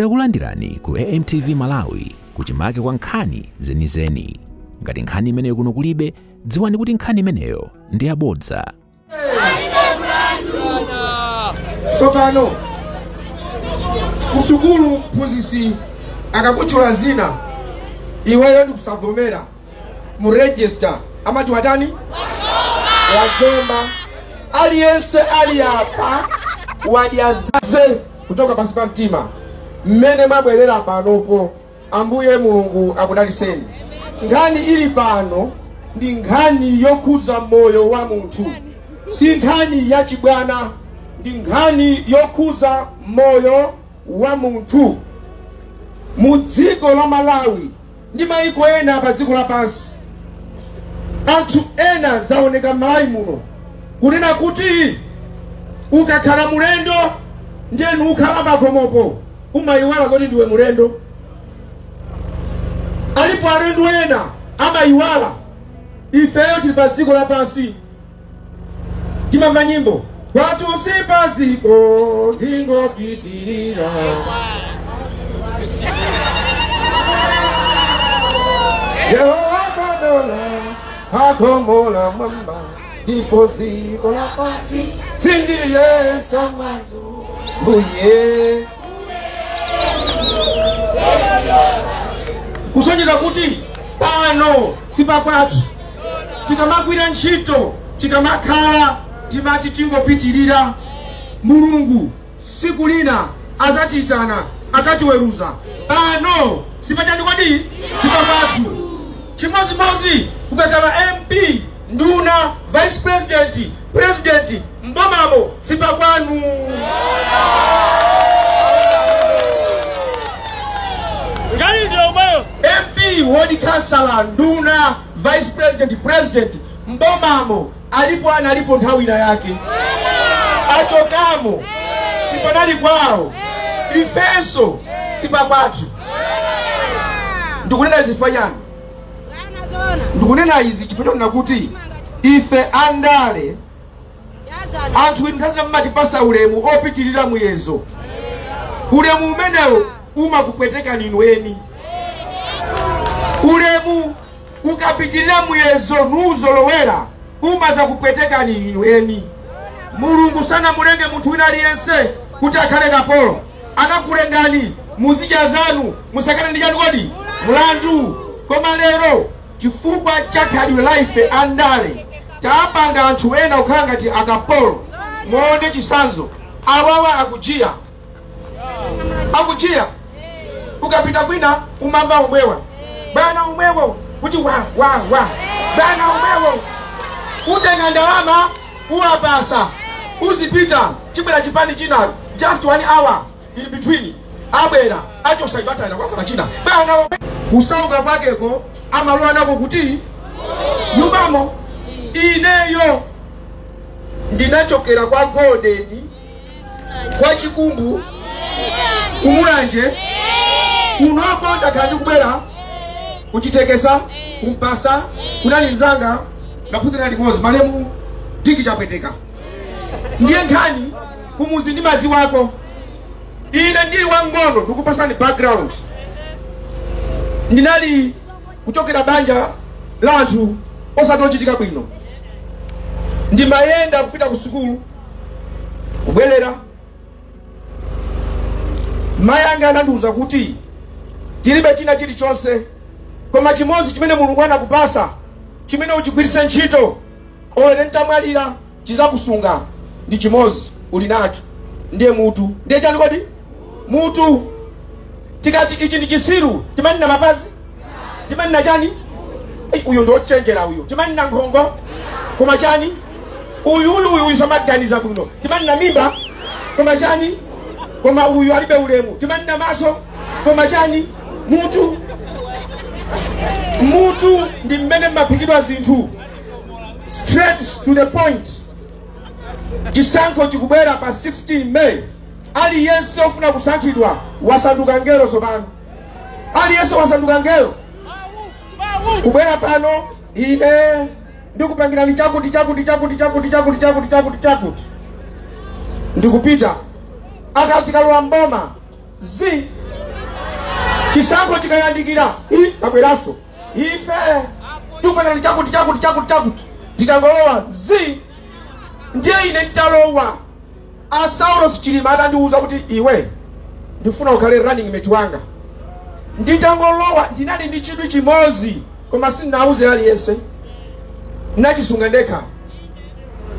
Takulandirani ku AMTV Malawi kuchimake kwa nkhani zenizeni. Ngati nkhani imeneyo kuno kulibe, dziwani kuti nkhani imeneyo ndi yabodza. Sopano kusukulu mphunzitsi akakuchula zina iweyo ndi kusavomera mu register amati watani wajomba aliyense ali apa Odya Zake kutoka pansi pa mtima mmene mabwerera panopo. Ambuye Mulungu akudaliseni. Nkhani ili pano ndi nkhani yokhuza moyo wa munthu, si nkhani ya chibwana, ndi nkhani yokhuza moyo wa munthu. Mu dziko la Malawi ndi mayiko ena pa dziko lapansi, anthu ena zaoneka Malawi muno kunena kuti ukakhala mulendo ndenu ukhala pakhomopo umayiwala kuti ndiwe mulendo. Alipo alendo ena amayiwala ifeyo tili pa dziko lapansi. Timamva nyimbo watu si pa dziko lingopitirira, Yehova kadola akomola mwamba ndipo dziko lapansi sindiyesa mwandu uye. Kusonyeza kuti pano sipakwathu. Tikamagwira ntchito, tikamakhala timati tingopitirira, Mulungu siku lina azatitana akatiweruza. Pano sipachani kodi sipakwathu. Chimozimozi ukakhala MP, nduna, vice president, president, mbomamo sipakwanu. MP, ward councilor, nduna, vice president, president, mbomamo alipo nthawi ina yake. Achokamo sipanali kwawo, ifenso sipakwathu. Ndikunena zifanyani, ndikunena izi chifukwa nakuti ife andale anthu intazina mmatipasa ulemu opitirira muyezo. Ulemu umenewo umakupweteka ninweni. Ulemu ukapitirira muyezo nuzolowera umaza kupweteka ninweni. Mulungu sana mulenge munthu wina aliyense kuti akhale kapolo. Anakulengani muzidya zanu musakane ndi chanu kodi mulandu. Koma lero chifukwa chakhalidwe life andale tapanga anthu ena kukhala ngati akapolo. Muone chisanzo awawa akujiya ukapita kwina umamva umwewa bana umwewo kuti wa bana umwewo utenga ndalama uwapasa uzipita chibwera chipani china just 1 hour in between abwera achosaibatana kwafuna china bana kusauka kwakeko amalowa nako kuti nyumbamo. Ineyo ndinachokera kwa Godeni kwa Chikumbu kumulanje unoko ndakandi kubwera kuchitekesa kumpasa kunalizanga naphunzira limozi malemu tiki chapweteka. Ndiye nkhani kumuzi ndi mazi wako. Ine ndili wangono ndikupasani background. Ndinali kuchokera banja la anthu osatochitika bwino. Ndimayenda kupita ku sukulu kubwerera. Mayanga anandiuza kuti tilibe china chilichonse koma chimozi chimene Mulungu anakupasa chimene uchigwiritse ntchito ole ntamwalira chizakusunga ndi chimozi uli nacho, ndiye mutu. Ndiye chani kodi mutu? Tikati ichi ndi chisiru timani na mapazi timani na chani? Uyu ndo chenjera uyu timani na nkhongo koma chani? Uyu samaganiza bwino timani na mimba koma chani? Koma uyu alibe ulemu timani na maso koma chani? Mutu ndi mmene mapikidwa zinthu straight to the point. Chisankho chikubwera pa 16 May. Aliyense ofuna kusankhidwa wasanduka ngelo sopano. Aliyense wasanduka ngelo kubwera pano. Ine ndikupangirani chakuti ndikupita akati kalwa mboma Kisango chikayandikira kabweraso ife tupanga chakuti tikangolowa zi ndiye ine nditalowa Saulos Chilima atandiuza kuti iwe ndifuna ukhale running mate wanga. Nditangolowa ndinali ndi chinthu chimozi koma sinauze aliyense, nachisunga ndekha.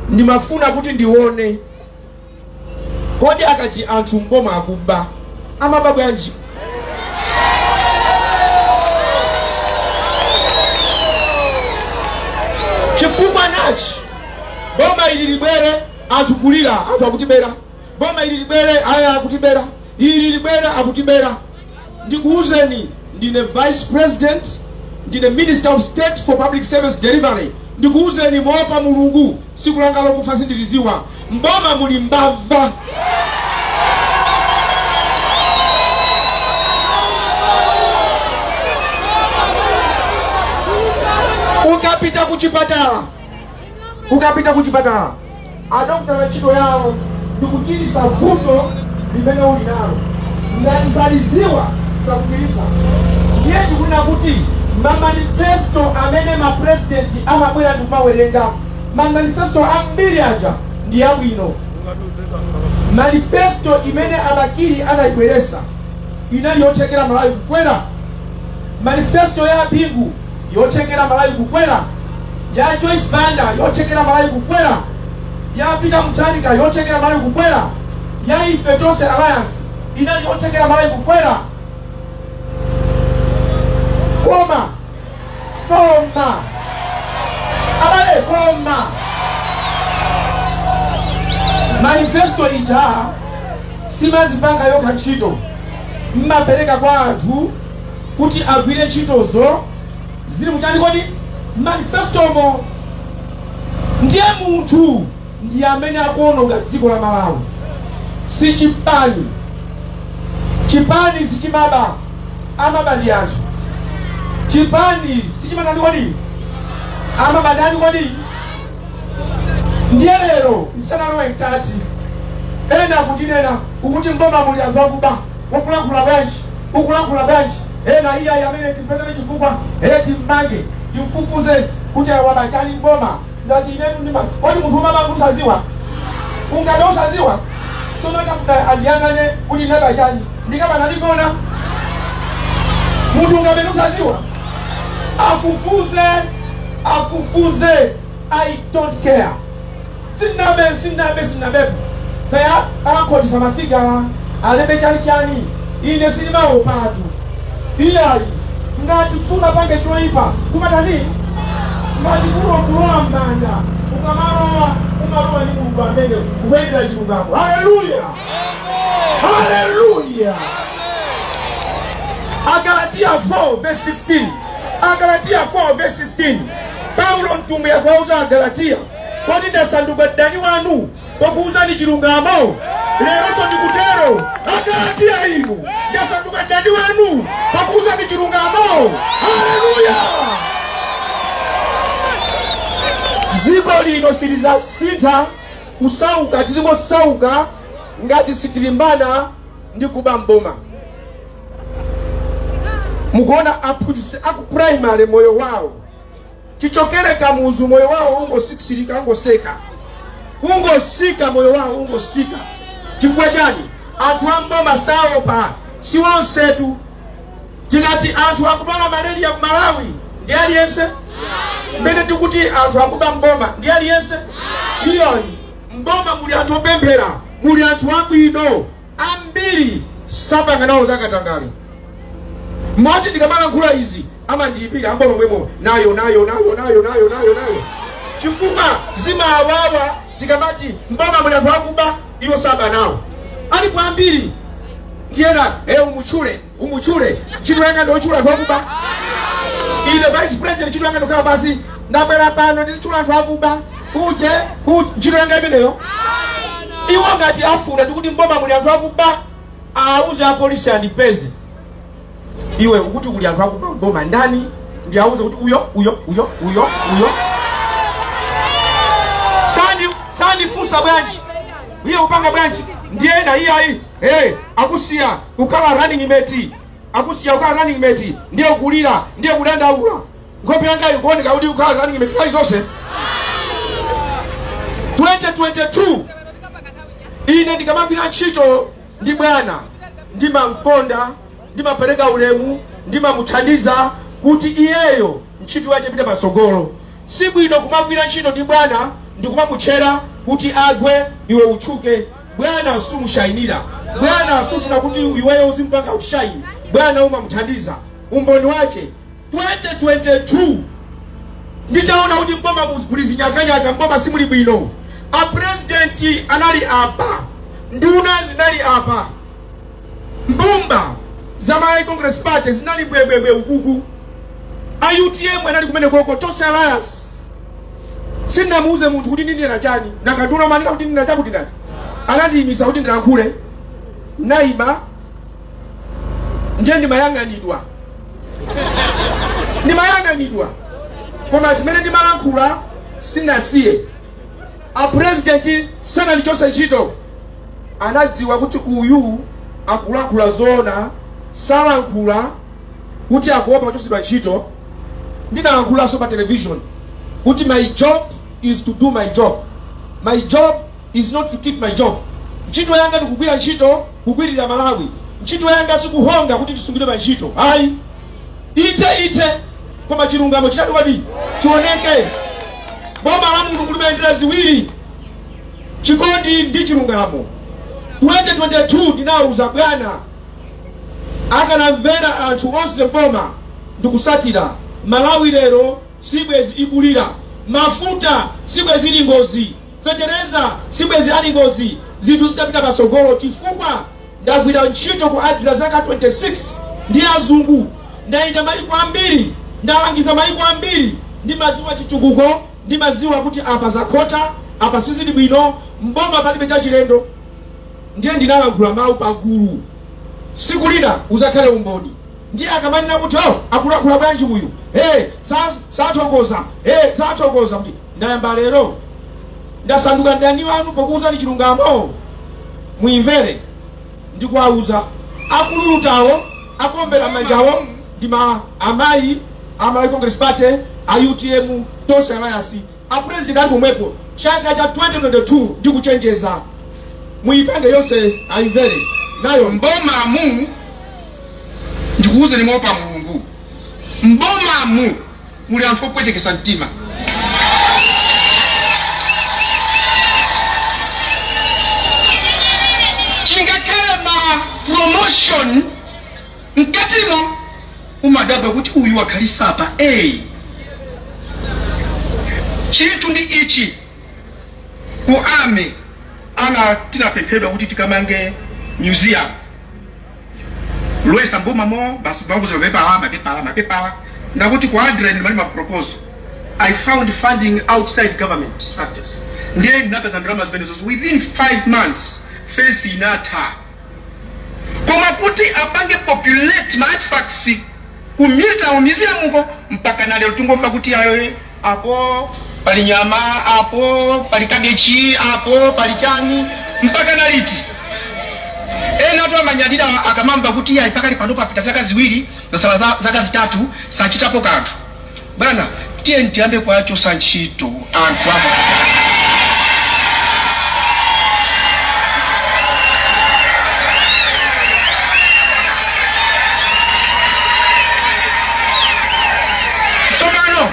Ndimafuna kuti ndione kodi akati anthu mboma akuba amaba bwanji. Chifukwa nachi boma ili libwere anthu kulira anthu akutibera, boma ili libwere aya akutibera, ili libwere akutibera. Ndikuuzeni ndine vice president, ndine minister of state for public service delivery. Ndikuuzeni moopa Mulungu siku langa lokufa sindiliziwa. Mboma muli Mbava. Ukapita kuchipatala adokutala ntchito yawo ndikuchitisa vuto limene uli nalo ngati sakuchitisa. Ndiye ndikuna kuti mamanifesto amene mapresidenti amabwera ndikumawerenga, mamanifesto ambiri aja ndi yabwino. Manifesto imene abakiri anayibweresa inali yochekera Malawi kukwera. Manifesto ya Bingu yochekera Malawi kukwera. Ya Joyce Banda yochekera Malawi kukwera. Ya Peter Mutharika yochekera Malawi kukwera. Ya Ife Tonse Alliance inali yochekera Malawi kukwera. Koma abale koma manifesto ija simazipanga yokha ntchito, mmapereka kwa anthu kuti agwire ntchitozo zili muchani kodi manifestomo. Ndiye munthu ndiye amene akuononga dziko la Malawi, si chipani. Chipani sichimaba amabandi anthu. Chipani sichimana kodi amabandani kodi. Ndiye lero msanalowe mkati ena kutinena ukuti mboma muli anthu akuba ukulankhula bwanji ena iya yamene timpezere chifukwa eti mmange timfufuze kuti wabachani mboma ngati inetu ndima kodi munthu umaba kusaziwa ungabe usaziwa somakafuta andiyang'ane kuti nabachani ndikaba naligona munthu ungabe usaziwa afufuze. I don't care. Sinabe kaya akakotisa mafigala alebe chani ine silima opatu iyayi ngati funa pange choipa fuma tani ngati kulola mbanda umarowa ni Mulungu amene kuwendera chilungamo. Haleluya, haleluya. Agalatia 4 verse 16. Agalatia 4 verse 16. Paulo mtumwi yakwauza Agalatia kodi ndasanduka dani wanu wakuuzani chilungamo. Lero so ndikutero Agalatia inu ndasanduka dani wanu wakuuzani chilungamo. Haleluya. Ziko lino siliza sita kusauka tizingosauka ngati sitilimbana ndi kuba mboma. Mukuona aku primary moyo wao chichokere kamuzu moyo wao ungosikirika ungoseka ungosika moyo wao ungosika. Chifukwa chani? Anthu amboma sawo pa siwonsetu tingati anthu akudwala malaria ku Malawi ndi aliyense mbene tikuti anthu akuba mboma ndi aliyense. Iyoyi mboma muli anthu opemphera, muli anthu abwino ambiri sapanga nawo zakatangale. Mwati ndikamala nkhula izi amanjipira amboma mwemo nayo chifukwa zima awawa tikamati mboma muli anthu akuba iwo saba nawo ali kwa ambiri ndiena umuchule chino yanga ndo chula anthu akuba. Ile vice president chino yanga ndo kawa basi ndabwera pano ndi chula anthu akuba uje chino yanga imeneyo. Iwo ngati afuna ndikuti mboma muli anthu akuba auze apolisi andipeze. Iwe ukuti kuli anthu akuba mboma ndani ndi auze kuti uyo sandi fusa bwanji iye upanga bwanji ndiye na iya akusiya ukala running mate akusiya kwa running mate ndiye kulira ndiye kudandaula ngope yanga yikuoneka kuti ukhala running mate kai zonse 2022 ine ndikamagwira ntchito ndi bwana ndimamkonda ndimapereka ulemu ndimamuthandiza kuti iyeyo ntchito yake ipite patsogolo. Si bwino kumagwira ntchito ndi bwana ndikumamutchera kuti agwe iwe utchuke. Bwana sumushayinira, bwana susina kuti iweyo uzimpanga ushine, bwana umamuthandiza. Umboni wache 2022 nditaona kuti mboma mulizinyakanyaka mboma simuli bwino. A president anali apa, nduna zinali apa, mbumba za my Congress party zinali bwebwebwe ukuku. UTM anali kumene koko Tosa Alliance. Sina muuze muntu kuti ndine na chani nakatula manena kuti ndine na chakuti ndani anandiyimisa kuti ndilankhule naima nje ndimayang'anidwa koma zimene ndimalankhula sinasiye. A president sana lichose ntchito anadziwa kuti uyu akulankhula zona salankhula kuti akuopa kuchosedwa ntchito. Ndinalankhulaso pa television kuti my job is to do my job. My job is not to keep my job. Ntchito yanga ndikugwira ntchito kugwirira Malawi. Ntchito yanga sikuhonga kuti ndisungire pa ntchito. Ayi. Ite koma chilungamo chitatu wadi chioneke. Boma la Mulungu limayendera ziwiri. Chikondi ndi chilungamo. 2022 ndinawuza bwana akanamvera anthu onse mboma ndikusatira. Malawi lero sibwezi ikulira, mafuta sibwezi ili ngozi, fetereza sibwezi ali ngozi, zinthu zitapita patsogolo chifukwa ndagwira ntchito ku Odya Zake 26 ndi azungu. Ndayenda mayiko ambiri, ndalangiza mayiko ambiri, ndi maziwa chitukuko, ndi maziwa kuti apa zakhota, apa sizili bwino, mboma palibe cha chilendo. Ndiye ndinalankhula mawu pagulu. Siku lina uzakhale umboni. Ndiye akamanena kuti akulankhula bwanji uyu. Sathokoza kuti ndayamba lero ndasanduka ndani wanu pokuuza ni chilungamo. Muimvere ndikuwauza akululutawo akombera manjawo ndima amayi ama Congress party a UTM Tosa Alliance. A president ali pomwepo chaka cha 2022 ndikuchenjeza muipenge yonse aimvere nayo mboma mu ndikuuze ni mopa Mulungu. Mboma mu muli anthu opwetekesa mtima. Chingakhala ma promotion mkatimo umadaba kuti uyu wakhalisa apa chinthu ndi ichi ku ame ana tinapemphedwa kuti tikamange museum Luesa mboma mo basi bavuzo mapepala na kuti kwa Adrian mali ma proposal. I found funding outside government structures. Ndiye ndinapeza ndalama zimenezo within 5 months face inata. Koma kuti apange populate my artifacts kumita museum uko mpaka na lero tungomva kuti ayo apo pali nyama apo pali kabechi apo pali chani mpaka na liti. Ena tu amanyadira akamamba kuti ya ipaka lipando papita zaka ziwiri na sala zaka zitatu sanchitapo kanthu. Bana tiye ntiambe kwa cho sanchito anthu apo. Somano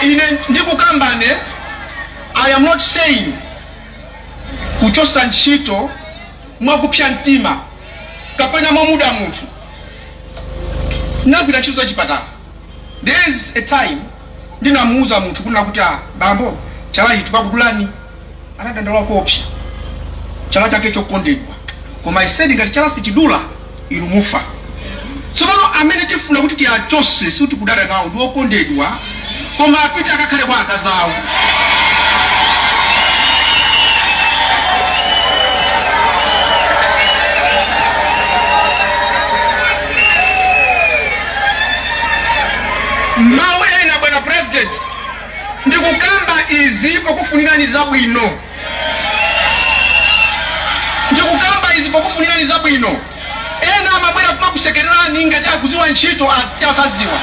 ine ndikukambane, I am not saying kuchosa ntchito mwakupya mtima kapena mwamuda munthu napita ntchito chipatala. There is a time ndinamuuza munthu kuna kuti bambo chala chitu pakudulani anadandala kopsa chala chake chokondedwa koma isedi ngati chala sichidula inu mufa. Tsopano amene tifuna kuti tiachose suti kudala kawo ndi okondedwa koma apita akakhale kwa akazawo. Mawe na bwana president ndikukamba izi pokufunirani zabwino. Ndikukamba izi pokufunirani zabwino. ndani ngati akuziwa ntchito atasaziwa.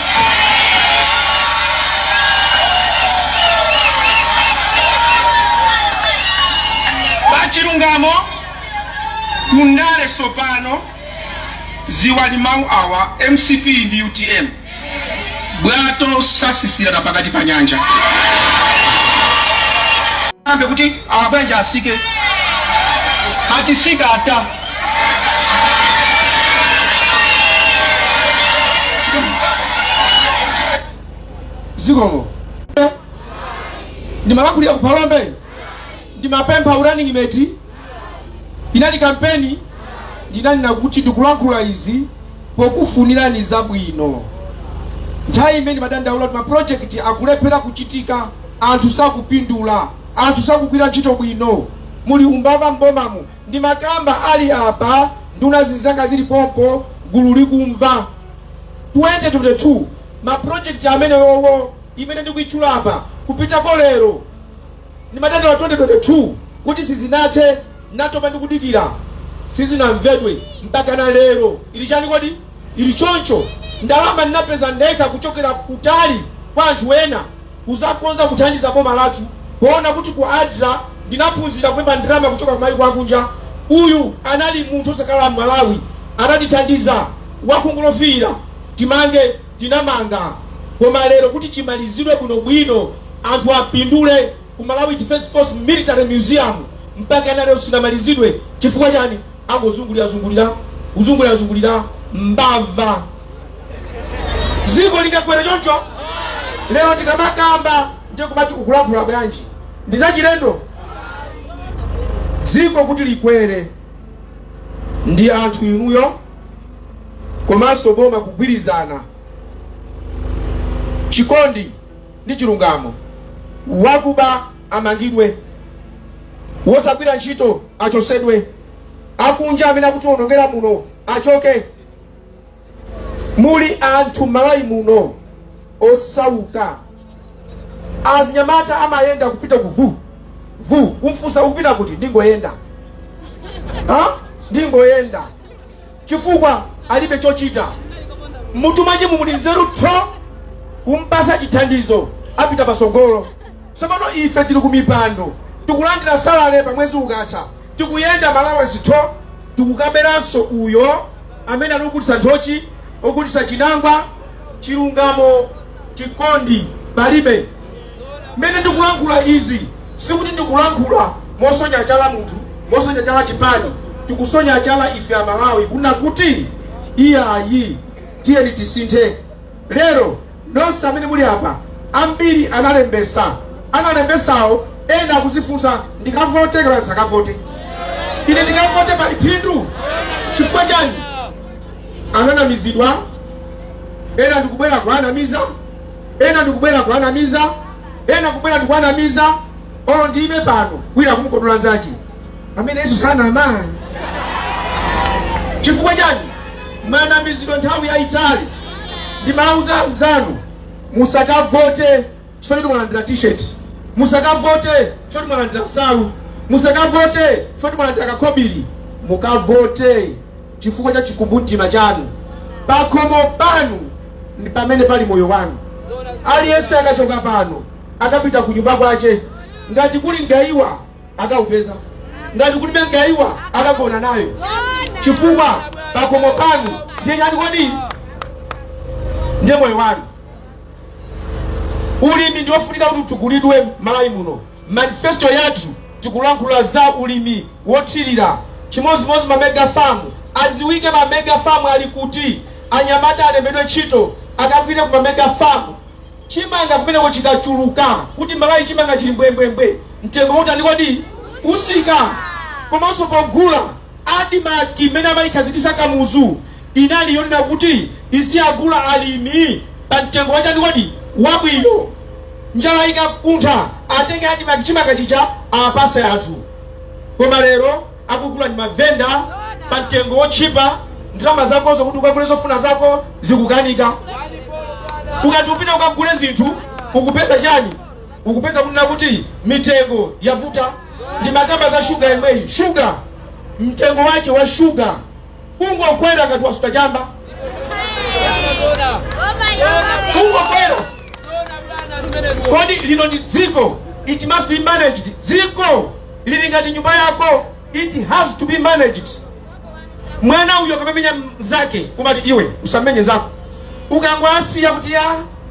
Pachilungamo kundale sopano ziwa limau awa MCP ndi UTM bwato sasisira pakati pa nyanja. Ambe kuti abanja asike atisika ata zikomo ndimabakulira ku Phalombe ndimapempha urani imeti inali kampeni ndinali nakuti ndikulankhula izi pokufunirani zabwino. Nthawi imene madandaula ma project akulephera kuchitika, anthu sakupindula, anthu sakugwira ntchito bwino. Muli umbava mbomamu ndi makamba ali apa nduna zinzanga zili pompo gulu likumva. 2022 ma project amene wowo imene ndikuichula apa kupita kolero ni madandaula 2022 kuti sizinathe natopa ndikudikira sizinamvedwe mpaka na lero. Ili chani kodi? Ili choncho ndalama ndinapeza ndeka kuchokera kutali kwa anthu ena kuzakonza kuthandiza boma lathu. Kuona kuti ku ADRA ndinaphunzira kwemba ndalama kuchoka kwa maiko akunja. Uyu anali munthu osakhala Malawi anatithandiza wakungulofira timange tinamanga. Koma lero kuti chimalizidwe bwinobwino anthu apindule ku Malawi Defense Force Military Museum mpaka na lero sinamalizidwe chifukwa chani? Uzungulira mbava. Ziko likakwera choncho lero tikamakamba ndiye kumati kukulakula bwanji ndizachilendo. Ziko kuti likwere ndi anthu inuyo komanso boma kugwirizana chikondi ndi chilungamo. Wakuba amangidwe, wosagwira ntchito achosedwe, akunja amene akutionongera muno achoke. Muli anthu Malawi muno osauka, azinyamata amayenda kupita kuvu kumfusa kupita kuti ndingoyenda ndingoyenda chifukwa alibe chochita. Mutu maji mumuli nzeru to kumpasa chithandizo apita pasogolo. Sapano ife tili kumipando tikulandira salale pa mwezi ukatha tikuyenda Malawi sito tikukaberanso uyo amene alukutisa nthochi okutisa chinangwa chilungamo chikondi palibe. Mene ndikulankhula izi sikuti ndikulankhula mosonya chala munthu mosonya chala chipani tikusonya chala ife a Malawi kuna kuti iyayi tiyeni tisinthe. Lero nonse amene muli apa ambiri analembesawo ena kuzifunsa ndikavote kala sakavote. Ine ndikavote pali phindu chifukwa chani? Ananamizidwa, ena ndikubwera kuanamiza, ena ndikubwera kuanamiza, ena kubwera ndikuanamiza. Olo ndiime pano kwira kumukodola nzachi amene Yesu sana amani. Chifukwa chani? Manamizidwa nthawi yaitali. Ndimauza nzanu musakavote chifukwa kuti mwalandira t-shirt, musakavote chifukwa kuti mwalandira salu, musakavote chifukwa kuti mwalandira kakobiri. Mukavote chifukwa cha chikumbumtima chanu. Pakhomo panu ndi pamene pali moyo wanu. Aliyense akachoka pano akapita ku nyumba kwache, ngati kuli ngaiwa akaupeza, ngati kulibe ngaiwa akagona nayo. Chifukwa pakhomo panu ndiye chani kodi? Ndiye moyo wanu. Ulimi ndiofunika kuti utsogolidwe Malawi muno. Manifesto yathu tikulankhula za ulimi wothirira. Chimozimozi ma mega farm aziwike ma mega farm ali kuti anyamata alembedwe ntchito akagwire ku ma mega farm. Chimanga kumene kuchikachuluka kuti Malawi chimanga chili mbwembwembwe mtengo utani kodi usika. Komanso pogula adi maki mene amayikhazikisa kamuzu inali yonena kuti isi agula alimi pa mtengo wachani kodi wabwino. Njala ikakuntha atenge adi maki chimanga chija apase athu. Koma lero akugula ndi mavenda pa mtengo wochipa. Ndalama zako zokuti ukagule zofuna zako zikukanika. Ukati upita ukagule zinthu ukupeza chani? Ukupeza kuti mitengo yavuta. Ndi makamba za sugar yemweyi. Sugar mtengo wache wa sugar ungokwera ngati wasuta chamba. Tungo kwelo. Kodi lino ni dziko. It must be managed. Dziko lilingati nyumba yako. It has to be managed. Mwana huyo kamenya zake kumati iwe usamenye zako. Ukangwasi ya kutia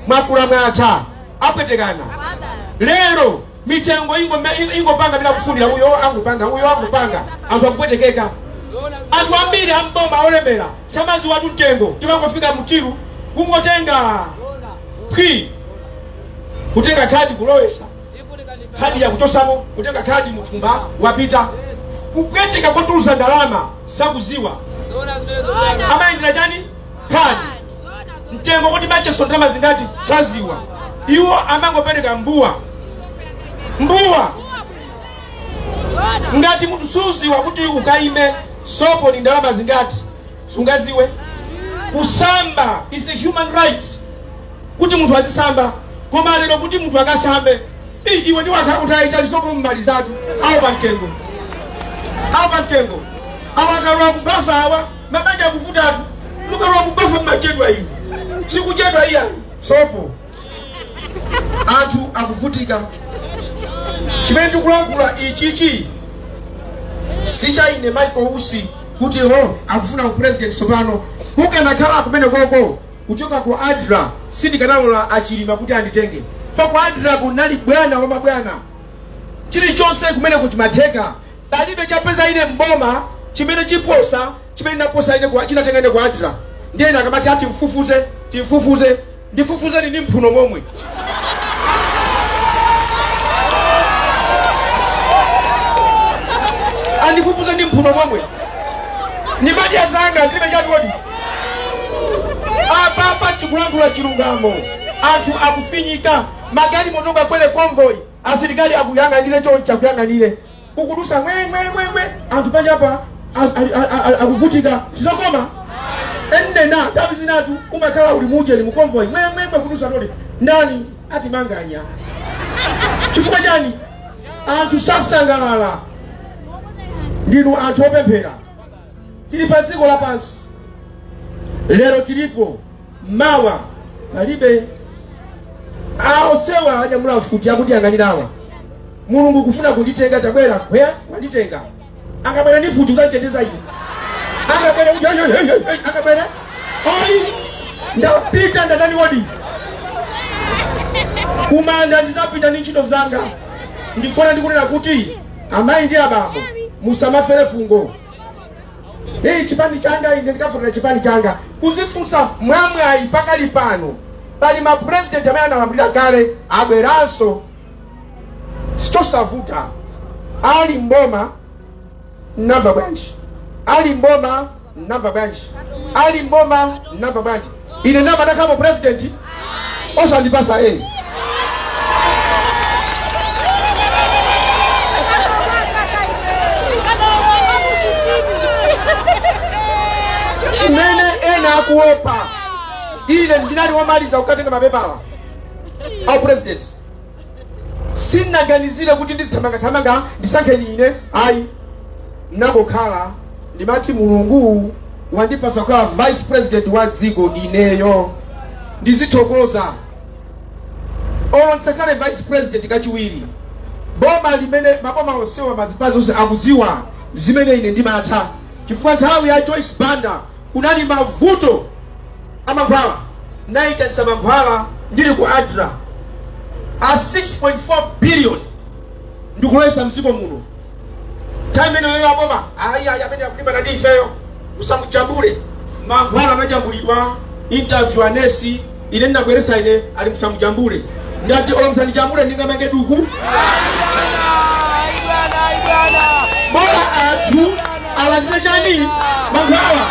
makula mwata. Apetekana. Lero mitengo ingo panga bila kufundira huyo angupanga. Antu akupwetekeka. Antu ambiri amboma olemera. Samazi watu ntengo. Timangofika mutiru kungotenga kutenga kadi kulowesa. Kadi ya kuchosamo, kutenga kadi mutumba wapita. Kupwetika kutulusa ndalama sakuziwa. Ama indira jani? Kadi. Mtengo kuti bache sondama zingati saziwa. Iwo amango pereka mbuwa. Ngati mtu suziwa kuti ukaime sopo ni ndalama zingati sungaziwe. Kusamba is a human right. Kuti mtu azisamba. Koma lero kuti mtu akasambe. Iwe ndi wakakutaita sopo mmali zatu. Awo pantengo. Awakalwa kubafa hawa. Mabanja kufutatu. Lukalwa kubafa mmachedwa hivi. Sikuchedwa hiya. Sopo. Antu akufutika. Chimendu kulakula ichichi. Sicha ine Michael Usi. Kuti akufuna president Sopano. Kuka nakala kumene koko. Kuchoka kwa Adra. Sindi kanalo la achilima kuti anditenge. Fa kwa Adra kunali bwana wa mabwana. Chili chose kumene kuchimateka. Talibe chapeza ine mboma. Chimene chiposa. Chimene naposa ine kwa chinatenga ine kwa Adra. Ndiye nakamati ati mfufuze. Ndifufuze ni mphuno momwe. Andifufuze ndi mphuno momwe. Ni Odya Zake ndibe chatodi. Apa chikulangula chilungamo. Anthu akufinyika. Magari motoka kwele convoy. Asilikali akuyang'anire choncha kuyang'anire. Kukudusa mwe. Anthu panja hapa akuvutika. Sizokoma. Enena tawi zinatu umakala uli muje ni mkonvoy. Mwe kudusa noli. Ndani ati manganya. Chifuka jani? Anthu sasangalala. Ndinu anthu opemphera. Tili pa dziko lapansi. Lero tilipo mawa palibe sewa anyamula futi akundiyang'anirawa. Mulungu kufuna kunditenga tabwera wanditenga. Akabwera ndi futi uzanditendeza ine. Akabwera ndapita ndatani wodi. Kumanda ndizapita ndi ntchito zanga. Ndikona ndikunena kuti amayi ndi abambo musamafere fungo. Chipani changa ine ndikafuna chipani changa. Kuzifunsa mwamwayi pakali pano. Pali ma president amene analamulira kale abweranso. Sichosavuta. Ali mboma namba bwanji. Ine namba ndakamo president. Osandipasa chimene ena akuopa. Ine ndinali wamaliza kukatenga mapepala au president. Sinaganizire kuti ndizithamanga ndisankheni ine. Ayi. Nangokhala ndimati Mulungu wandipasa kwa vice president wa dziko ineyo. Ndizithokoza. Onsakale vice president kachiwiri. Boma limene maboma onsewa mazipazi onse akuziwa zimene ine ndimatha. Chifukwa nthawi ya Joyce Banda kunali mavuto amangwala. Naita mangwala ndili ku Adra. 6.4 billion ndikulesa mziko muno. Time ino yo aboma amene akulima na ndifeyo musamujambule. Mangwala anajambulidwa. Interview anesi ine ndakweresa ine ali musamujambule. Ndati olomsanijambule ndingamange duku. Bora atu alandile chani mangwala.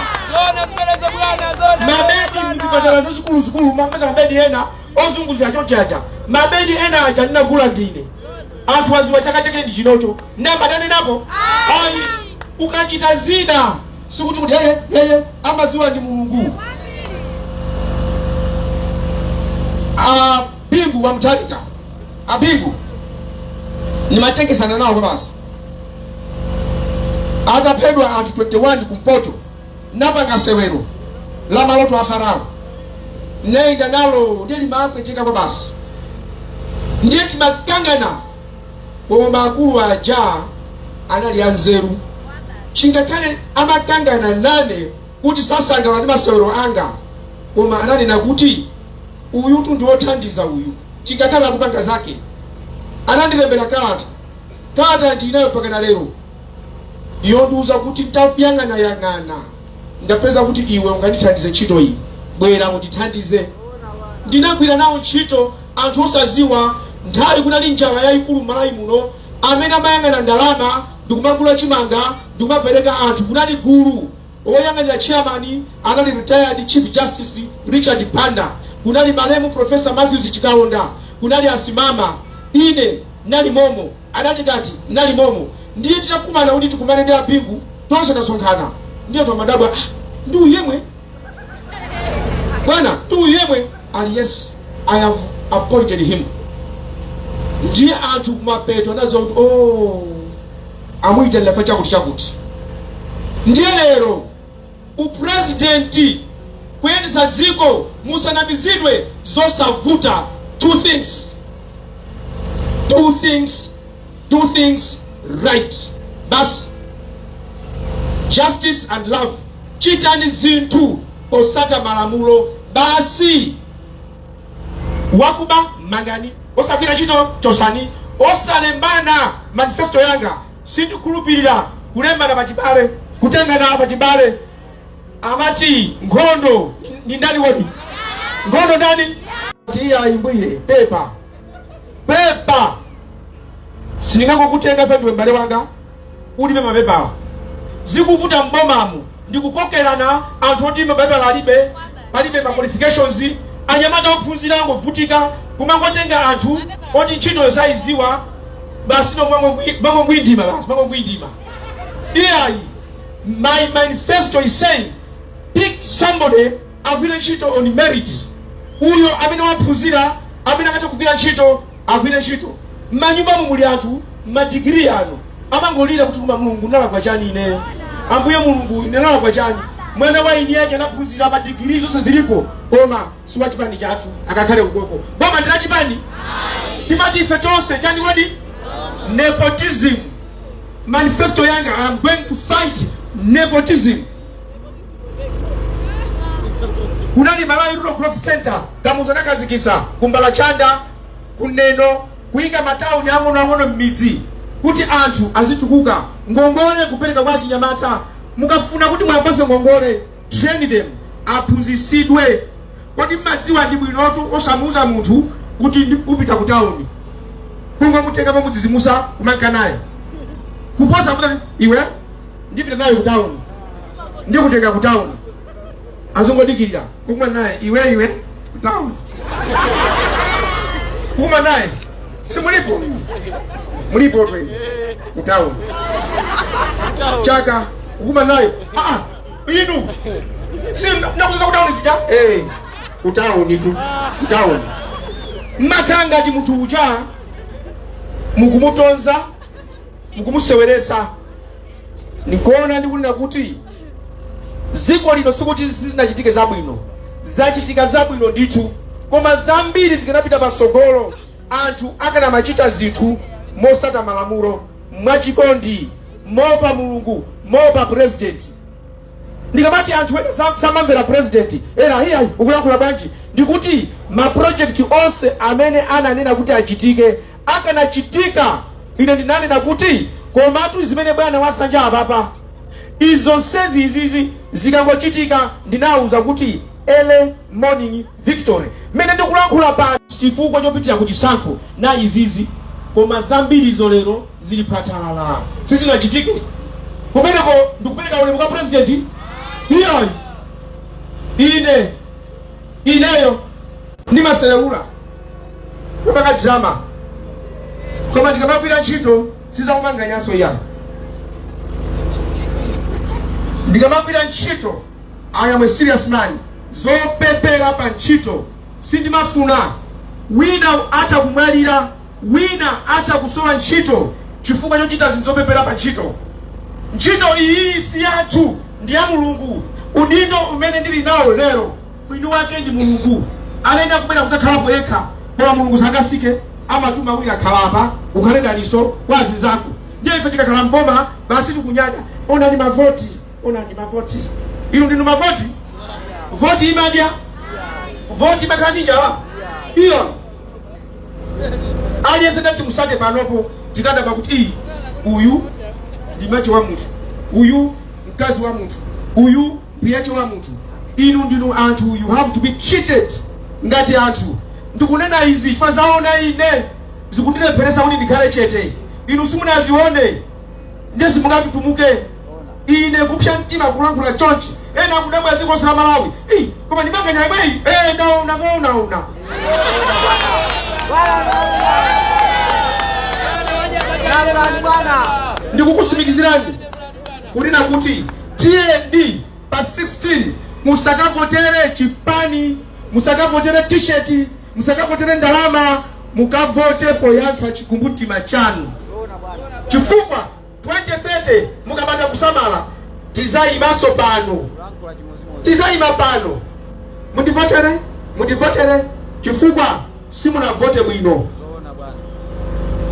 Mabedi mzipatala za sukulu mameza mabedi ena ozunguzi achochacha. Mabedi ena acha nina gula ndine. Antu waziwa chaka chake ndi chinocho. Namba nani napo? Ayi ukachita zina. Sikuti kuti yeye amaziwa ndi Mulungu. Bingu wa Mtalika. Bingu ni matenge sana nao basi. Atapedwa antu 21 kumpoto. Napa ngasewero la maloto wa Farao. nenda nalo ndeli mapweteka basi ndiye timakangana koma akulu aja anali anzeru chingakane amakangana nane kuti sasanga ndi masewero anga koma ananena kuti uyu ndi wothandiza uyu chingakane akupanga zake anandilembera kalata ndinayo mpaka lero yondiuza kuti yang'ana ndapeza kuti iwe ungandithandize ntchito iyi bwera mundithandize ndinagwira nawo ntchito anthu osaziwa nthawi kunali njala yayikulu m'Malawi muno amene amayang'ana ndalama ndikumagula chimanga ndikumapereka anthu kunali gulu oyang'anira chairman anali retired chief justice Richard Panda kunali malemu professor Matthews Chikalonda kunali asimama ine nali momo anatikati nali momo ndiye titakumana kuti tikumane ndi apingu tonse tasonkhana ndiye tomadabwa ndi uyemwe bwana ndi uyemwe ali yes I have appointed him ndiye anthu kumapeto anazo kuti amuita lafa chakuti ndiye lero upresidenti kuyendesa dziko musanamizidwe zosavuta two things right that's justice and love chitani zinthu osata malamulo basi wakuba mangani osagwira chino chosani osalembana manifesto yanga sindikhulupirira kulembana pachibale kutengana pachibale amati nkhondo ni ndani wodi nkhondo ndani tiya imbuye pepa sindingangokutenga fendiwe mbale wanga ulibe mapepawa zikuvuta mbomamu ndikukokerana anthu oti mapepa alibe ma qualifications anyamata ophunzira ngovutika kumangotenga anthu oti ntchito yosayiziwa basi mangongwindima iyayi my manifesto is saying pick somebody agwire ntchito on merit uyo amene waphunzira amene akatha kugwira ntchito agwire ntchito m'manyumba muli anthu madigiri ano amangolira kuti kuma mulungu nalakwa chani ineyo ambuye mulungu nalakwa chani mwana wa ini yake anaphunzira madigiri zonse zilipo koma siwa chipani chathu akakhale ukoko boma ndina chipani timati ife tonse chani wodi nepotism manifesto yanga I'm going to fight nepotism kunali Malawi Rural Growth Center gamuzana kazikisa kumbala chanda kuneno kuinga matauni ang'ono m'midzi kuti anthu azitukuka ngongole kupereka kwa chinyamata mukafuna kuti mwapase ngongole train them aphunzisidwe kuti madziwa ndi bwinotu osamuza munthu kuti upita ku town kungomutenga pamudzizimusa kumanka naye kuposa kuti iwe ndipita naye ku town ndikutenga ku town azongodikirira kumwa naye iwe ku town kumwa naye mulipo twe ku town chaka kumwa naye inu si nakuza ku town sija ku town makanga ati munthu uja mukumutonza mukumuseweresa nikuona ndikunena kuti ziko lino sikuti sizinachitike zabwino zachitika zabwino ndithu koma zambiri zikanapita pasogolo anthu akana machita zinthu mosata malamulo mwachikondi mopa mulungu mopa president ndikamati anthu ena samamvera president hiya ukulankhula bwanji ndikuti ma project onse amene ananena kuti achitike akanachitika ine ndinanena kuti komatu zimene bwana wasanja apapa izo nsezi izizi zikangochitika ndinauza kuti early morning victory mene ndikulankhula pa chifukwa chopitira kuti sankho na izizi koma zambiri izo lero zili patalala sizinachitike kumeneko ndikupereka ulemu kwa president iyoyi ineyo ndi maselewula kupaka drama koma ndikamagwira ntchito sizakumanganyaso iya ndikamagwira ntchito I am a serious man zopepera pa ntchito sindimafuna wina ata kumwalira wina ata kusowa ntchito chifukwa chochita zinthu zopepera pa ntchito iyi si yathu ndi ya mulungu udindo umene ndili nawo lero mwini wake ndi mulungu alenda kubera kuzakhalapo yekha koma mulungu sangasike amatuma wina akhalapa ukhale daliso kwa azinzako. Ndiye ife tikakhala mboma basi tikunyada onani mavoti inu ndinu mavoti voti imadya voti makanija wa iyo aliyese ndati musate panopo tikadaba kuti uyu ndi macho wa munthu, uyu mkazi wa munthu, uyu mpiyache wa munthu. Inu ndinu anthu, you have to be treated ngati anthu. Ndikunena izi ifa zaona ine zikundilepheresa kuti ndikhale chete, inu simunazione ndiye simungatutumuke. Ine kupsya mtima kulankhula chonchi ena kudabwa ziko sa Malawi koma ndimanga nyamweyi ndaona ndikukusimikizirani kunena kuti TND pa 16 musakavotere chipani, musakavotere t-shirt, musakavotere ndalama, mukavote poyankha chikumbutima chanu. Chifukwa 2030 mukabanda kusamala tizayimaso pano, tizayima pano. Mundivotere chifukwa simunavote bwino.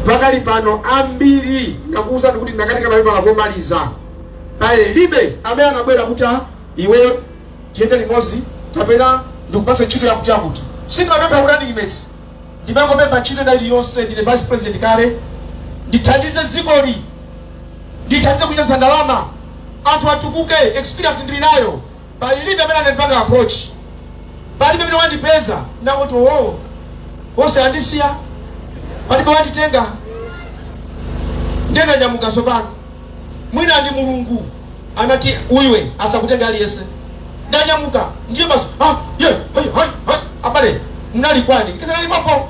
Pakali pano ambiri nakuuza kuti ndakatika mapepala komaliza palibe amene anabwera kuti iweyo tiyende limodzi kapena ndikupasa ntchito yakuti sindimapempha kuti andiyimeti, ndimangopempha ntchito ina iliyonse. Ndine vice president kale, ndithandize dzikoli, ndithandize kuchotsa ndalama, anthu atukuke. Experience ndili nayo, palibe amene anandipanga approach, palibe amene wandipeza nakuti wose andisiya, palibe wanditenga. Ndena nyamuka sopano mwina ndi mulungu anati uiwe asakutenga aliyese. Ndanyamuka ndiye basi apale mnali kwani kisa nali papo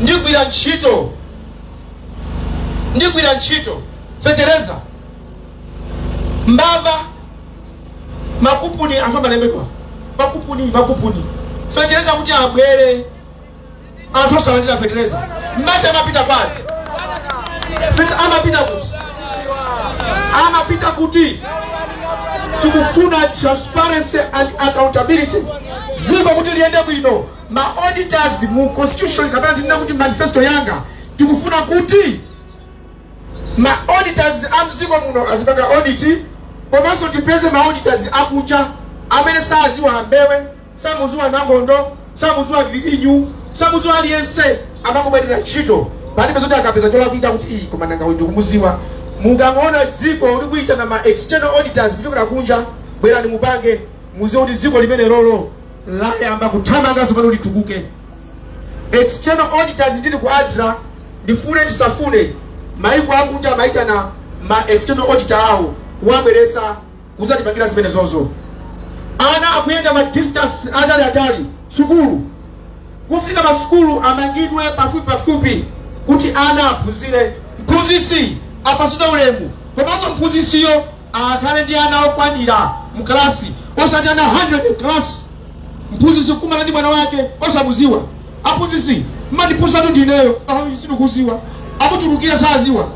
ndigwira ntchito fetereza Mbava makupuni anthu malembedwa makupuni fetereza kuti abwere anthu osalandira fetereza mbate amapita pale amapita kuti tikufuna transparency and accountability ziko kuti liyende bwino. Ma auditors mu constitution kapena tinena kuti manifesto yanga tikufuna kuti ma auditors amziko muno azipanga audit, komanso tipeze ma auditors akunja amene saziwa mbewe, samuziwa nangondo, samuziwa vilinyu, samuziwa aliyense amangobwerera ntchito. Palibe zoti akapeza cholakwika kuti koma nanga wetu kumuziwa. Mungangoona dziko likuita na ma external auditors kuchokera kunja, bwerani mupange muziwa kuti dziko limene lolo layamba kuthamanga sopano litukuke. External auditors ndili kuadra ndifune tisafune maiko akunja maita na ma external auditor awo kuwabweresa kuzatipangira zimene zozo. Ana akuyenda ma distance atali sukulu, kufika masukulu amangidwe pafupi kuti ana aphunzire. Mphunzisi apasuda ulemu, komanso mphunzisiyo akhale ndi ana okwanira mu klasi, osati ana 100 class. Mphunzisi kumala ndi mwana wake osamuziwa. Aphunzisi mmandiphunzatu ndineyo sindikuziwa, akutulukira saziwa.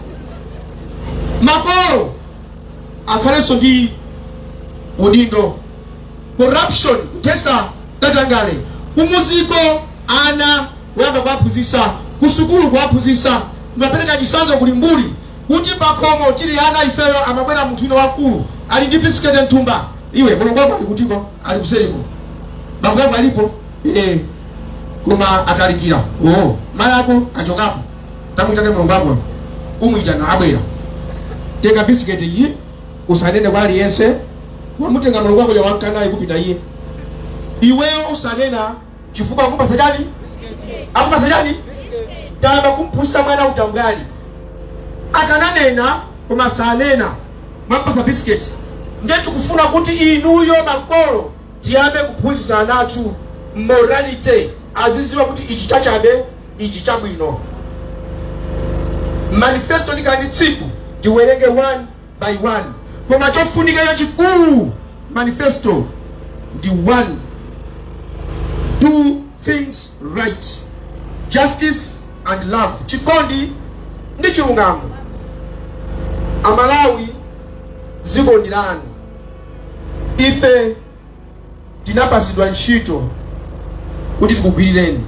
Makolo akhalenso ndi udindo. Corruption kutesa tatangale kumuziko ana waba kwaphunzisa, kusukulu kwaphunzisa, mapereka chisanzo kulimbuli kuti pakhomo tili ana ifeyo amabwera munthu ino wakulu ali ndi bisikete nthumba. Iwe mulungu wako ali kutiko, ali kuseriko, bambo yako alipo koma akalikira mala yako achokapo tamwitane mulungu wako umuyitana abwera tenga bisikete iyi usanene kwa aliyense, wamutenga mulungu wako yawankanaye kupita iye. Iweyo usanena chifukwa akupasa chani? Akupasa chani? Tamba kumpusa mwana utangali. Akananena koma sanena mapasa bisiketi. Ndiye tukufuna kuti inuyo makolo tiyambe kuphunzitsa anathu morality, aziziwa kuti ichi chachabe ichi chabwino. Manifesto ndikandi tsiku tiwerenge one by one, koma chofunika ya chikulu manifesto ndi one, do things right, justice and love. Chikondi ndi chilungamo. Amalawi ziko ndilani, ife tinapasidwa ntchito kuti tikugwirireni.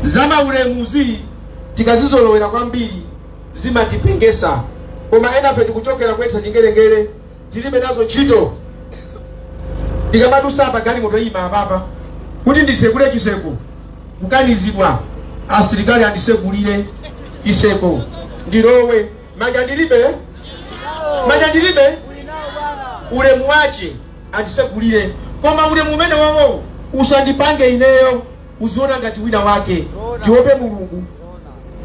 Zama ulemuzi tikazizolowera kwambiri zimatipengesa, koma enafe tikuchokera kwetsa chingelengele tilibe nazo ntchito. Tikamadusa apa gali moto ima apapa kuti ndisekule chiseko kukanizidwa asilikali andisegulire chiseko ndirowe manja ndilibe ulemu wache andisegulire, koma ulemu umene wawo usandipange ineyo uziona ngati wina wake. Tiope Mulungu,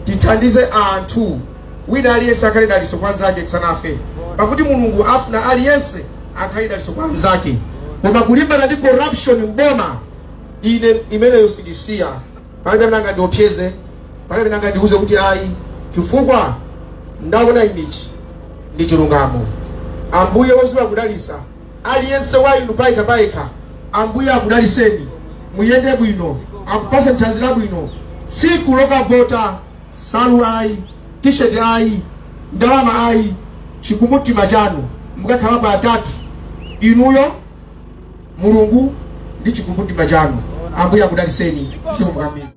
tithandize anthu wina aliyense akhale daliso kwa nzake tisanafe, pakuti Mulungu afuna aliyense akhale daliso kwa nzake. Koma kulimbana ndi corruption mboma ine imeneyo sidisiya, palibe nanga ndiopyeze, palibe nanga ndiuze kuti ayi chifukwa ndaona inichi ndi chilungamo. Ambuye woziwa kudalisa aliyense wa inu paika Ambuye akudaliseni, muyende bwino, akupase nthanzi bwino. Siku lokavota salu ayi, t-shirt ayi, ndalama ayi, chikumutima chanu mukakhala pa atatu inuyo Mulungu ndi chikumutima chanu. Ambuye akudaliseni siku mkamili.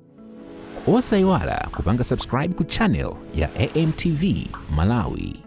Osaiwala kupanga subscribe ku channel ya AMTV Malawi.